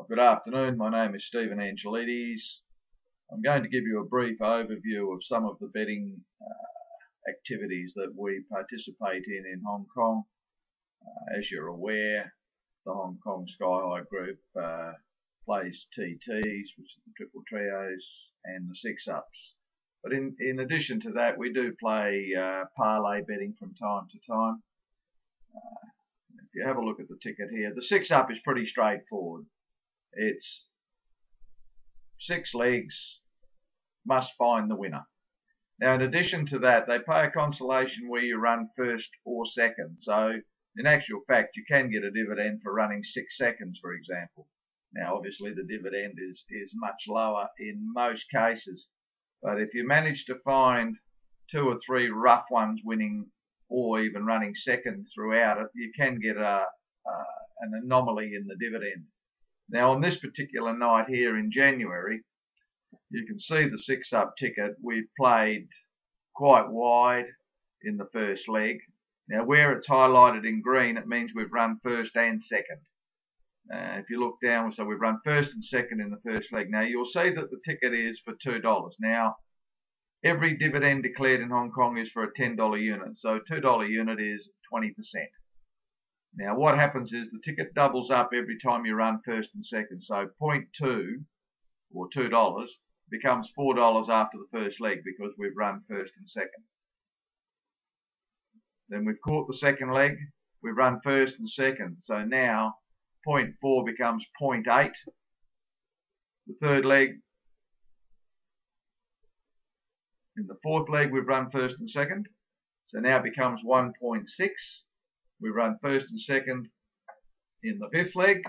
Good afternoon. My name is Stephen Angelides. I'm going to give you a brief overview of some of the betting activities that we participate in Hong Kong. As you're aware, the Hong Kong Sky High Group plays TTs, which is the triple trios, and the six ups. But in addition to that, we do play parlay betting from time to time. If you have a look at the ticket here, the six up is pretty straightforward. It's 6 legs, must find the winner. Now, in addition to that, they pay a consolation where you run first or second. So, in actual fact, you can get a dividend for running 6 seconds, for example. Now, obviously, the dividend is much lower in most cases. But if you manage to find 2 or 3 rough ones winning or even running second throughout it, you can get an anomaly in the dividend. Now, on this particular night here in January, you can see the 6 up ticket. We've played quite wide in the first leg. Now, where it's highlighted in green, it means we've run first and second. If you look down, so we've run first and second in the first leg. Now, you'll see that the ticket is for $2. Now, every dividend declared in Hong Kong is for a $10 unit. So, $2 unit is 20%. Now, what happens is the ticket doubles up every time you run first and second. So 0.2 or $2 becomes $4 after the first leg because we've run first and second. Then we've caught the second leg. We've run first and second. So now 0.4 becomes 0.8. The third leg. In the fourth leg, we've run first and second. So now it becomes 1.6. We run first and second in the fifth leg,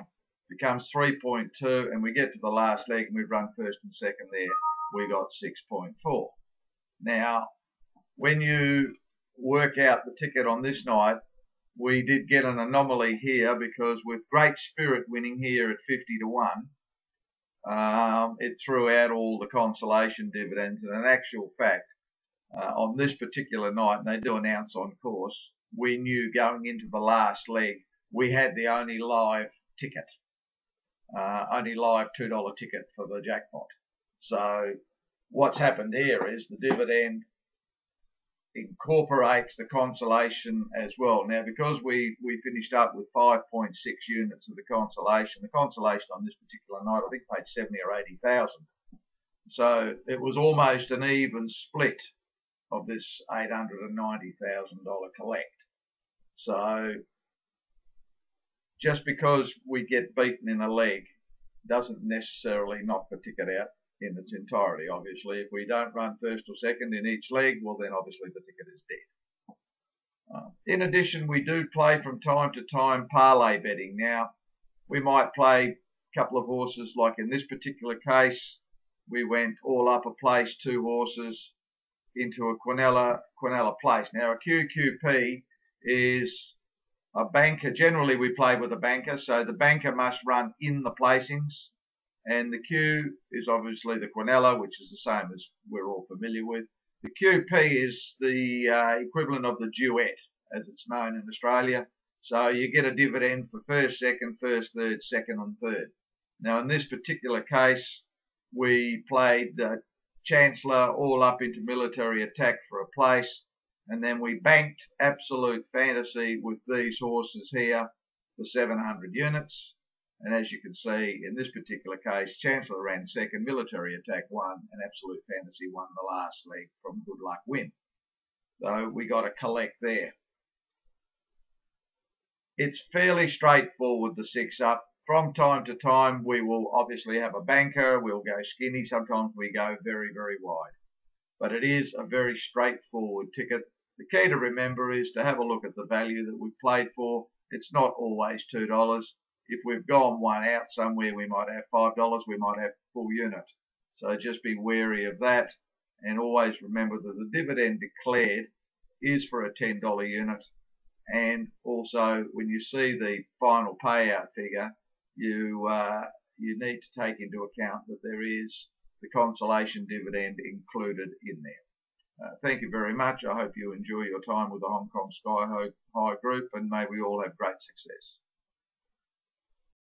becomes 3.2, and we get to the last leg and we run first and second there, we got 6.4. Now, when you work out the ticket on this night, we did get an anomaly here because with Great Spirit winning here at 50 to 1, it threw out all the consolation dividends, and in actual fact, on this particular night, and they do announce on course, we knew going into the last leg, we had the only live ticket, only live $2 ticket for the jackpot. So what's happened here is the dividend incorporates the consolation as well. Now, because we finished up with 5.6 units of the consolation on this particular night, I think paid 70 or 80,000. So it was almost an even split of this $890,000 collect. So just because we get beaten in a leg doesn't necessarily knock the ticket out in its entirety. Obviously, if we don't run first or second in each leg, well then obviously the ticket is dead. In addition, we do play from time to time parlay betting. Now, we might play a couple of horses, like in this particular case, we went all up a place, 2 horses, into a Quinella place. Now, a QQP is a banker. Generally, we play with a banker, so the banker must run in the placings, and the Q is obviously the Quinella, which is the same as we're all familiar with. The QP is the equivalent of the duet, as it's known in Australia. So you get a dividend for first, second, first, third, second, and third. Now, in this particular case, we played Chancellor all up into military attack for a place, and then we banked absolute fantasy with these horses here for 700 units. And as you can see, in this particular case, Chancellor ran second, military attack won, and absolute fantasy won the last leg from good luck win. So we got a collect there. It's fairly straightforward, the 6 up. From time to time, we will obviously have a banker, we'll go skinny, sometimes we go very, very wide. But it is a very straightforward ticket. The key to remember is to have a look at the value that we've played for. It's not always $2. If we've gone one out somewhere, we might have $5, we might have full unit. So just be wary of that, and always remember that the dividend declared is for a $10 unit. And also, when you see the final payout figure, you need to take into account that there is the consolation dividend included in there. Thank you very much. I hope you enjoy your time with the Hong Kong Sky High Group, and may we all have great success.